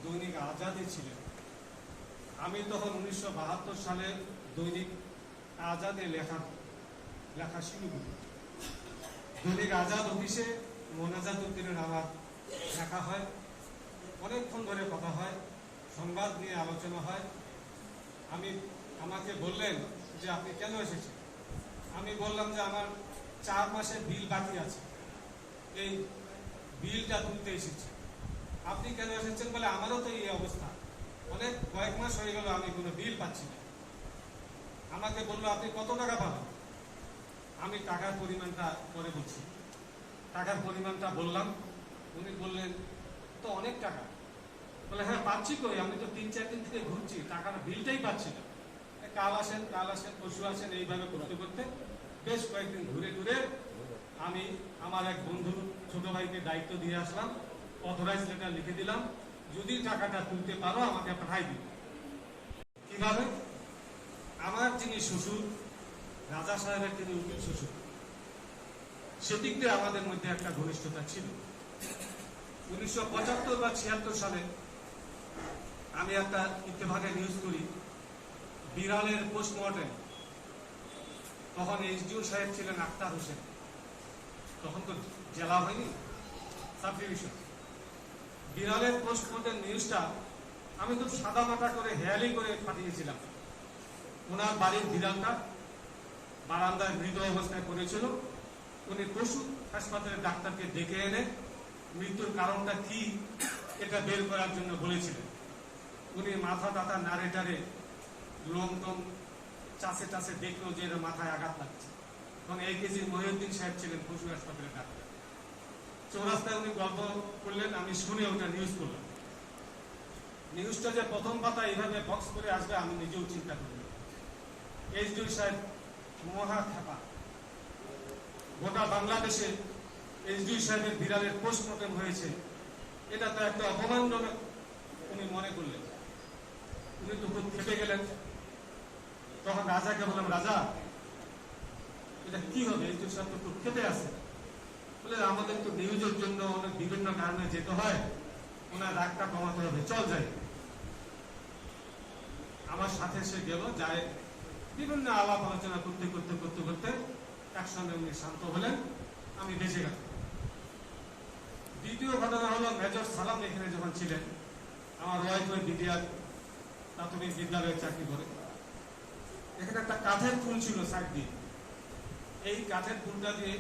দৈনিক আজাদে ছিলেন। আমি তখন 1972 সালে দৈনিক আজাদে লেখা শুরু করি। দৈনিক আজাদ অফিসে মোনাজাত উদ্দিনের আমার দেখা হয়, অনেকক্ষণ ধরে কথা হয়, সংবাদ নিয়ে আলোচনা হয়। আমাকে বললেন যে আপনি কেন এসেছেন। আমি বললাম যে আমার 4 মাসের বিল বাকি আছে, এই বিলটা তুলতে এসেছি। আপনি কেন এসেছেন বলে আমারও তো এই অবস্থা, কয়েক মাস হয়ে গেল আমি কোনো বিল পাচ্ছি না। আমাকে বললো আপনি কত টাকা পাবেন। আমি টাকার পরিমাণটা পরে বলছি। টাকার পরিমাণটা বললাম, উনি বললেন তো অনেক টাকা। বলে হ্যাঁ পাচ্ছি কই, আমি তো 3-4 দিন থেকে ঘুরছি, টাকার বিলটাই পাচ্ছি না। কাল আসেন পরশু আসেন, এইভাবে করতে করতে বেশ কয়েকদিন ঘুরে আমি আমার এক বন্ধু ছোট ভাইকে দায়িত্ব দিয়ে আসলাম, অথরাইজ লেটার লিখে দিলাম, যদি টাকাটা তুলতে পারো আমাকে পাঠাই দিন। কিভাবে? আমার যিনি শ্বশুর রাজা সাহেবের তিনি উকিল শ্বশুর, সেদিক দিয়ে আমাদের মধ্যে একটা ঘনিষ্ঠতা ছিল। 1975 বা 76 সালে আমি একটা ইত্তেফাকে নিউজ করি, বিড়ালের পোস্টমর্টেম। তখন এসডিও সাহেব ছিলেন আক্তার হোসেন, তখন তো জেলা হয়নি, সাব ডিভিশন। বিড়ালের পোস্টমর্টেম নিউজটা আমি খুব সাদা মাটা করে হেয়ালি করে পাঠিয়েছিলাম। ওনার বাড়ির বিড়ালটা বারান্দায় মৃত অবস্থায় পড়েছিল। উনি পশু হাসপাতালের ডাক্তারকে ডেকে এনে মৃত্যুর কারণটা কি এটা বের করার জন্য বলেছিলেন। উনি মাথা টাথা নাড়ে টাড়ে লোম টোম চাষে দেখলো যে এর মাথায় আঘাত লাগছে। তখন AKG মহিউদ্দিন সাহেব ছিলেন পশু হাসপাতালের ডাক্তার। চৌরাস্তায় উনি গল্প করলেন, আমি শুনে ওটা নিউজ করলাম। নিউজটা যে প্রথম পাতা এইভাবে বক্স করে আসবে আমি নিজেও চিন্তা করি। এসডিও সাহেব মহা খেপা, গোটা বাংলাদেশে এসডিও সাহেবের বিড়ালের পোস্টমর্টেম হয়েছে, এটা তো একটা অপমানজনক উনি মনে করলেন। উনি তো খুব খেপে গেলেন। তখন রাজাকে বললাম, রাজা এটা কি হবে, এসডিও সাহেব তো খুব খেপে আছে। বলে আমাদের তো নিউজের জন্য অনেক বিভিন্ন কারণে যেতে হয়, ওনার রাগটা কমাতে হবে, চল যাই। আমার সাথে সে গেল, যায় বিভিন্ন আলাপ আলোচনা করতে একসঙ্গে উনি শান্ত হলেন, আমি বেঁচে গেলাম। দ্বিতীয় ঘটনা হলো মেজর সালাম এখানে যখন ছিলেন, আমার ওয়াইফ ওই বিডিআর প্রাথমিক বিদ্যালয়ে চাকরি করে। এখানে একটা কাঠের পুল ছিল সাইড দিয়ে, এই কাঠের পুলটা দিয়ে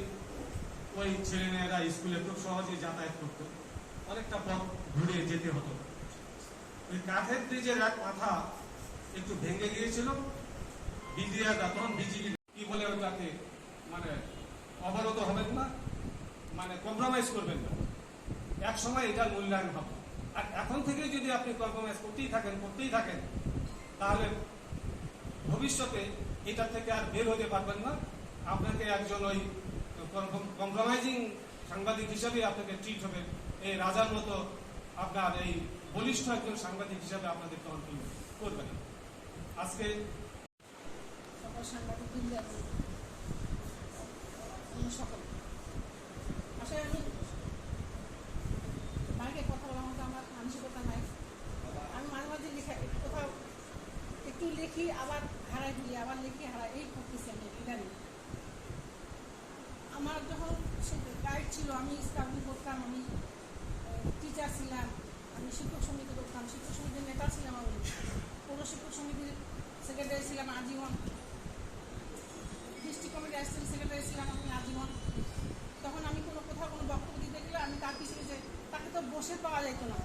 ওই ছেলেমেয়েরা স্কুলে খুব সহজে যাতায়াত করতো, অনেকটা পথ ঘুরে যেতে হতো। ওই কাঠের ব্রিজের এক মাথা একটু ভেঙে গিয়েছিল। বিডিআররা তখন বিজিবি কি বলে ওটাকে মানে অবরোধ হবেন না, মানে কম্প্রোমাইজ করবেন না, এক সময় এটার মূল্যায়ন হবে। আর এখন থেকে যদি আপনি কম্প্রোমাইজ করতেই থাকেন তাহলে ভবিষ্যতে এটা থেকে আর বের হতে পারবেন না। আপনাকে একজন ওই কম্প্রোমাইজিং সাংবাদিক হিসাবে আপনাকে ট্রিট হবে, এই রাজার মতো আপনার এই বলিষ্ঠ একজন সাংবাদিক হিসাবে আপনাদের কন্ট্রোল করবে না। আজকে সকল সাংবাদিক বৃন্দ এবং সকল আসলে আমি মাইকে কথা বলার মতো আমার মানসিকতা নাই। আমি মাঝে মাঝে কোথাও একটু লিখি আবার হারাই ফেলি, আবার লিখি হারাই, এই করতেছি আমি ইদানিং। আমার যখন সে গাইড ছিল, আমি স্টাফিং করতাম, আমি টিচার ছিলাম, আমি শিক্ষক সমিতি করতাম, শিক্ষক সমিতির নেতা ছিলাম, আমি পৌর শিক্ষক সমিতির সেক্রেটারি ছিলাম আজীবন, ডিস্ট্রিক্ট কমিটি অ্যাসিস্ট্যান্ট সেক্রেটারি ছিলাম আমি আজীবন। তখন আমি কোথাও কোনো বক্তব্য দিতে গেলে আমি তার পিছিয়ে তাকে তো বসে পাওয়া যেত না,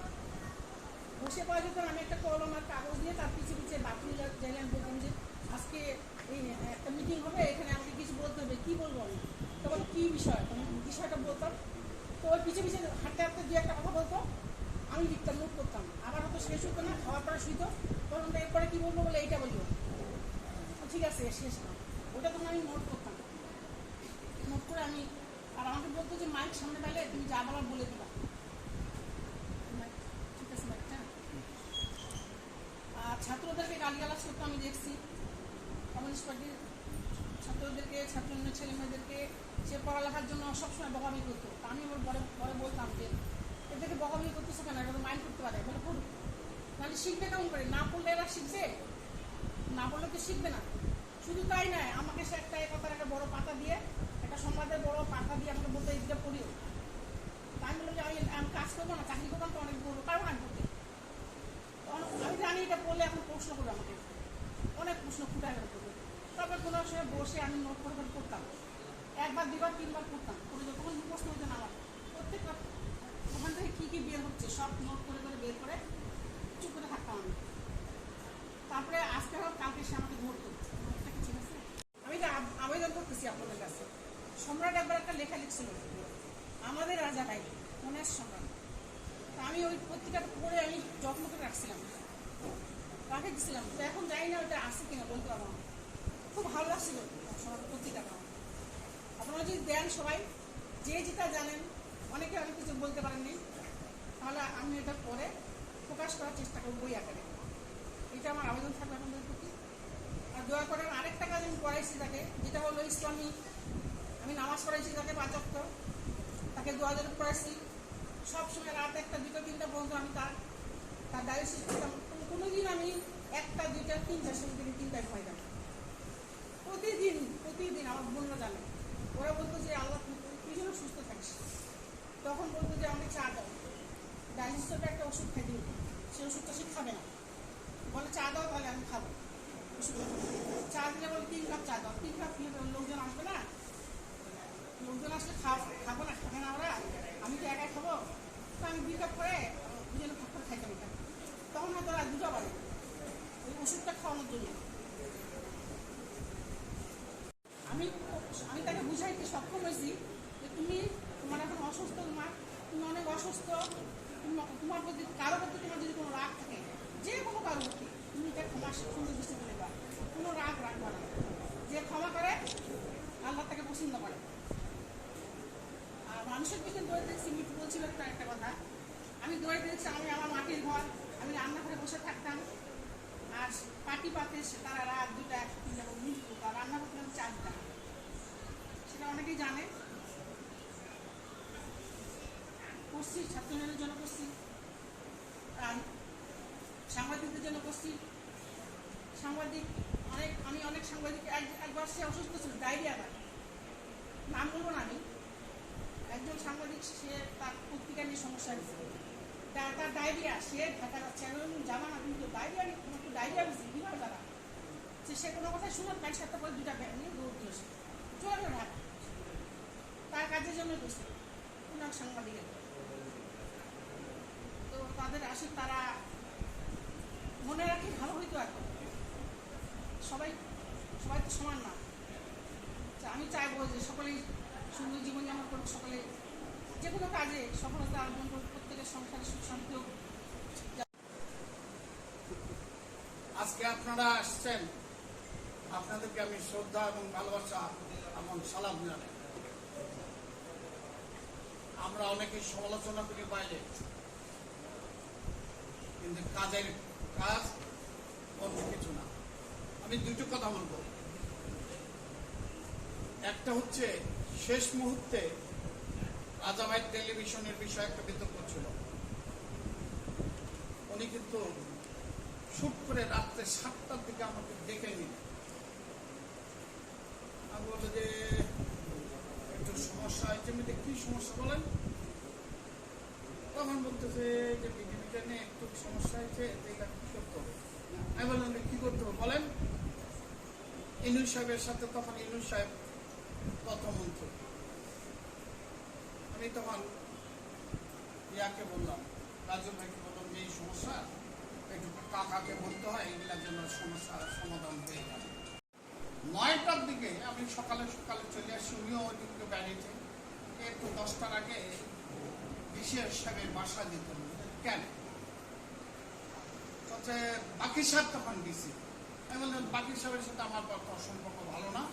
আমি একটা কলম আর কাগজ দিয়ে তার পিছিয়ে বাথরুম যাইলে আমি বলতাম যে আজকে এই একটা মিটিং হবে, এখানে আমাকে কিছু বলতে হবে, কী বলবো আমি, তখন কী বিষয়, তখন বিষয়টা বলতাম। তো ওই পিছিয়ে হাঁটতে হাঁটতে দু একটা কথা বলতো, আমি লিখতাম, নোট করতাম, আবার হয়তো শেষ হতো না, খাওয়ার পরে শুইতো, তখন এরপরে কী বলবো বলে এইটা বলবো, ঠিক আছে শেষ না, ওটা তখন আমি নোট করতাম, নোট করে আমি, আর আমাকে বলতো যে মাইক সামনে পাইলে তুমি যা বলার বলে দিবা, ঠিক আছে মাইকটা। আর ছাত্রদেরকে গালিগালাজ করতে আমি দেখছি, কমিউনিস্ট পার্টির ছাত্রদেরকে, ছাত্রীয় ছেলে মেয়েদেরকে সে পড়ালেখার জন্য সবসময় বকাবি করতো। আমি আমার পরে বলতাম যে এদেরকে বকাবি করতেছে কেন, এরা তো মাইন্ড করতে পারে, বলে পড়ুক, নাহলে শিখবে কেমন করে, না পড়লে এরা শিখবে, না পড়লে তো শিখবে না। শুধু তাই নয়, আমাকে সে একটা বড় পাতা দিয়ে, একটা সংবাদের বড় পাতা দিয়ে আমাকে বলতে এইটা পড়িও। আমি বললাম যে আমি কাজ করবো না, চাকরি করতাম তো অনেক বলবো, কারো কাজ করতে, আমি জানি এটা পড়লে এখন প্রশ্ন করবে আমাকে, অনেক প্রশ্ন ফুটায় করবে। তারপর কোনো সময় বসে আমি নোট করে করতাম, একবার দুবার তিনবার করতাম, করে যতক্ষণ প্রশ্ন হতো না আমার প্রত্যেকটা ওখান থেকে কী বের হচ্ছে সব নোট করে বের করে চুপ করে থাকতাম আমি। তারপরে আজকে হোক কালকে সে আমাকে ধরতো, ঠিক আছে। আমি এটা আবেদন করতেছি আপনাদের কাছে, সম্রাট একবার একটা লেখা লিখছিল, আমাদের রাজা ভাই মনের সম্রাট, তা আমি ওই পত্রিকাটা পড়ে আমি যত্ন করে রাখছিলাম, রাখে দিচ্ছিলাম, তো এখন জানি না ওটা আসে কিনা বলতে পারবো না। খুব ভালো লাগছিল পত্রিকাটা, আপনারা যদি দেন সবাই, যে যেটা জানেন, অনেকে অনেক কিছু বলতে পারেননি, তাহলে আমি এটা পরে প্রকাশ করার চেষ্টা করবো বই আকারে। এটা আমার আবেদন থাকবে আপনাদের প্রতি। আর দয়া করে আরেকটা কাজ আমি পড়াইছি তাকে, যেটা হলো ইসলামী, আমি নামাজ পড়াইছি তাকে 5 ওয়াক্ত, তাকে দোয়া পড়াইছি, সবসময় রাত 1টা 2টা 3টা পর্যন্ত আমি তার ডায়ালিসিস করতাম। কোনোদিন আমি 1টা 2টা 3টা সময় থেকে 3টায় খাইতাম, প্রতিদিন আমার বোনরা জানে, ওরা বলতো যে আল্লাহ তুই যেন সুস্থ থাকিস, তখন বলতো যে আমাকে চা দাও, ডায়ালিসিসটা একটা ওষুধ খাই দিন, সেই ওষুধটা সে খাবে না, বলে চা দাও, তাহলে আমি খাবো ওষুধ। চা দিলে বলে 3 কাপ চা দাও, 3 কাপ খেলে লোকজন আসবে না, লোকজন আসলে খাবো না, খাবে না ওরা, আমি তো একাই খাবো, তো আমি 2 কাপ করে দুজনে ভাগ করে খাইতাম। তখন হয়তো ওরা 2টা বাজে ওই ওষুধটা খাওয়ানোর জন্য। আমি তাকে বুঝাইতে সক্ষম হয়েছি যে তোমার এখন অসুস্থ, তুমি অনেক অসুস্থ, তোমার প্রতি কারো প্রতি তোমার যদি কোনো রাগ থাকে, যে কোনো কারো প্রতি, তুমি এটা ক্ষমা সুন্দর দৃষ্টিতে নেবা, কোনো রাগ রাখবা না, যে ক্ষমা করে আল্লাহ তাকে পছন্দ করে। আর মানুষের পিছনে দৌড়ে দেখছি, মিঠু বলছিল একটা কথা, আমি দৌড়ে দেখছি, আমি আমার মাটির ঘর, আমি রান্নাঘরে বসে থাকতাম, আর পাটি পাতে তারা রাত 2টা 1টা 3টা মিঠু, আর রান্না করতে আমি 4 দিতাম, সেটা অনেকেই জানে। করছি ছাত্রদের জন্য করছি, আর সাংবাদিকদের জন্য করছি। আমি অনেক সাংবাদিক, একবার সে অসুস্থ ছিল, ডায়রিয়া, নাম বলবো না আমি, একজন সাংবাদিক, সে তার পত্রিকা নিয়ে সমস্যা হয়েছে, তার ডায়রিয়া, সে ঢাকা যাচ্ছে, জানা না তুমি তো ডায়রিয়া নিয়ে, তোমার তো ডায়রিয়া বুঝি কীভাবে জানা, সে কোনো কথাই শুনুন, 5-7টা পরে 2টা ব্যাগ নিয়ে দৌড় দিয়েছে, চলে গেল ঢাকা, তার কাজের জন্য করছে কোনো সাংবাদিকের। তো তাদের আসলে তারা মনে রাখি ভালো হইতো, এখন সবাই তো সমান না। আমি চাইবো যে সকলেই সুন্দর জীবনযাপন করুক, সকলে যে কোনো কাজে সফলতা অর্জন করুক, প্রত্যেকের সংসারে সুখ শান্তি হোক, আজকে আপনারা আসছেন, আপনাদেরকে আমি শ্রদ্ধা এবং ভালোবাসা এবং সালাম জানাই। আমরা অনেকে সমালোচনা করি বাইরে, কিন্তু কাজ অন্য কিছু না। আমি দুটো কথা বলবো। একটা হচ্ছে শেষ মুহূর্তে রাজাভাই টেলিভিশনের বিষয়ে একটা বিতর্ক ছিল। উনি কিন্তু শুট করে রাত্রে 7টার দিকে আমাকে ডেকে নিন। আমি বললো যে একটু সমস্যা হয়েছে। আমি কি সমস্যা বলেন? তখন বলতেছে যে বিজেপিটা নিয়ে একটু সমস্যা হয়েছে, এটা কি করতে হবে? আমি বললাম কি করতে হবে বলেন। ইনুস সাহেবের সাথে, তখন ইনুস সাহেব তথ্যমন্ত্রী, আমি তখন ইয়াকে বললাম, রাজু ভাইকে বললাম যে এই সমস্যা একটু কাকাকে বলতে হয়, এগুলার জন্য সমস্যা সমাধান হয়ে যাবে। 9টার দিকে আমি সকালে চলে আসি, উনিও ওই দিকে বেরিয়েছে। একটু 10টার আগে বিশেষ সাহেবের বাসা দিতে হবে। কেন? হচ্ছে বাকির সাহেব তখন দিছি। আমি বললাম বাকির সাহেবের সাথে আমার সম্পর্ক ভালো না,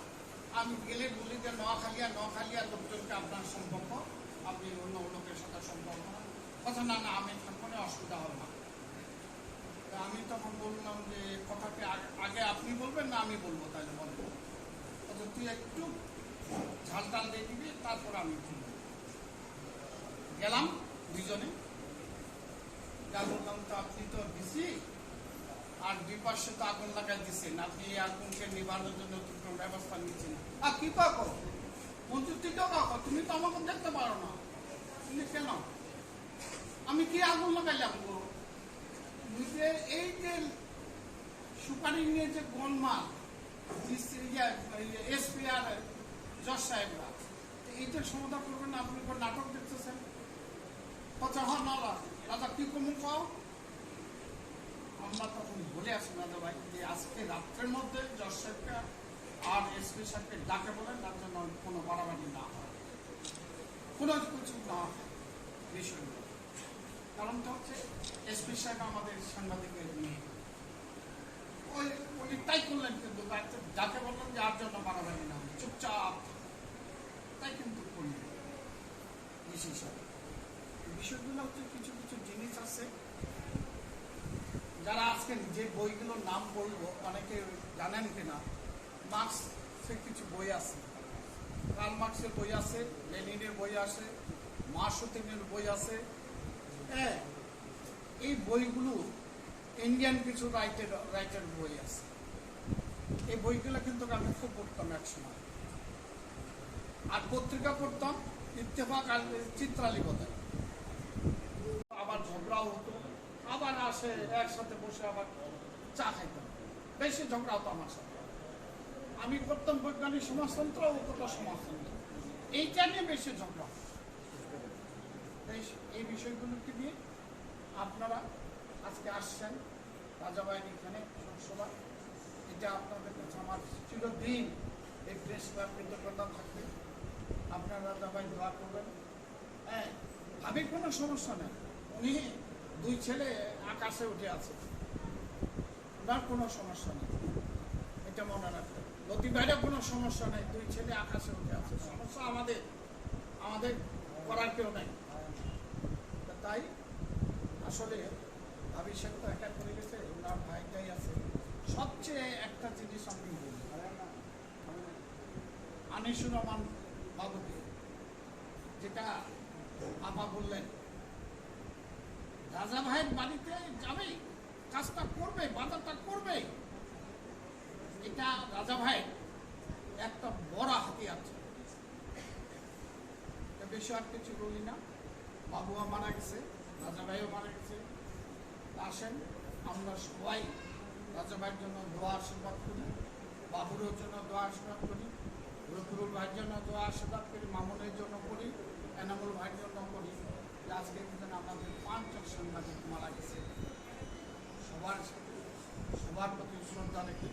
আমি গেলে বলি যে নোয়াখালিয়া লোকজনকে আপনার সম্পর্ক, আপনি অন্য লোকের সাথে সম্পর্ক না। কথা না আমি থাকবো না, অসুবিধা হবে না। আমি তখন বললাম যে কথাকে আগে আপনি বলবেন না আমি বলবো? তাহলে বলবো তুই একটু ঝালটাল দিয়ে দিবি, তারপর আমি গেলাম দুজনে। যা বললাম তো আপনি তো দিছি আর দুই পাশে তো আগুন লাগাই দিচ্ছেন, আপনি এই আগুনকে নিবানোর জন্য কোনো ব্যবস্থা নিচ্ছেন। আর কি পাকো মন্ত্রী, তুই তো কাকো, তুমি তো আমাকে দেখতে পারো না। তুমি কেন? আমি কি আগুন লাগাইলাম গো? এই যে সুপারি নিয়ে যে গোলমাল এসপি আর জজ সাহেবরা, এইটার সমাধান করবেন না? আপনি নাটক দেখতেছেন। কথা হয় না রাজা কি কমু পাও? আমরা তখন বলে আসি রাজা ভাই যে আজকে রাত্রের মধ্যে জজ সাহেবকে আর এসপি সাহেবকে ডাকে বলেন, তার জন্য কোনো বাড়াবাড়ি না হয়, কোনো কিছু না হয় বিষয়গুলো। কারণটা হচ্ছে এসপি সাহেব আমাদের সাংবাদিকের মেয়ে, ওই তাই করলেন। কিন্তু যাকে বললেন যে আর জন্য বাড়াবাড়ি না, চুপচাপ, তাই কিন্তু করলেন বিশেষ বিষয়গুলো হচ্ছে। কিছু কিছু জিনিস আছে যারা আজকে যে বইগুলোর নাম বলবো, অনেকে জানেন কিনা, মার্কসের কিছু বই আছে, কার্ল মার্কসের বই আছে, লেনিনের বই আছে, মার্কসের বই আছে। হ্যাঁ, এই বইগুলো ইন্ডিয়ান কিছু রাইটার বই আছে। এই বইগুলো কিন্তু আমি খুব পড়তাম এক সময়। আর পত্রিকা পড়তাম ইত্তেফাক আর চিত্রালী বোধহয়। আবার ঝগড়াও হতো, আবার আসে একসাথে বসে আবার চা খাইতাম। বেশি ঝগড়া হতো আমার সাথে। আমি করতাম বৈজ্ঞানিক সমাজতন্ত্র, ও করতো সমাজতন্ত্র, এইটা নিয়ে বেশি ঝগড়া। এই বিষয়গুলোকে নিয়ে আপনারা আজকে আসছেন রাজাবাহিনী এখানে সভা। এটা আপনাদের কাছে আমার চিরদিন এই প্রেস ক্লাব কৃতজ্ঞতা থাকবে। আপনারা রাজাবাহিনী দোয়া করবেন। হ্যাঁ, ভাবির কোনো সমস্যা নেই, উনি দুই ছেলে আকাশে উঠে আছে, ওনার কোনো সমস্যা নেই, এটা মনে রাখবেন। লতি ভাইয়ের কোনো সমস্যা নেই, দুই ছেলে আকাশে উঠে আছে। সমস্যা আমাদের করার কেউ নেই। তাই আসলে ভাবি সাহেব তো একা করে গেছে, ওনার ভাইটাই আছে। সবচেয়ে একটা জিনিস আমি বলি, আনিসুর রহমান বাবুকে যেটা আপা বললেন, রাজা ভাইয়ের বাড়িতে যাবে, কাজটা করবে, বাজারটা করবে, এটা রাজা ভাই একটা বড় হাতিয়ার আছে। বেশি আর কিছু বলি না। বাবুও মারা গেছে, রাজা ভাইও মারা গেছে। আসেন আমরা সবাই রাজা ভাইয়ের জন্য দোয়া আশীর্বাদ করি, বাবুরের জন্য দোয়া আশীর্বাদ করি, রফিকুল ভাইয়ের জন্য দোয়া আশীর্বাদ করি, মামুনের জন্য করি, এনামুল ভাইয়ের জন্য করি। আজকে কিন্তু আমাদের 5 জন সাংবাদিক মারা গেছে। সবার প্রতি শ্রদ্ধা রেখে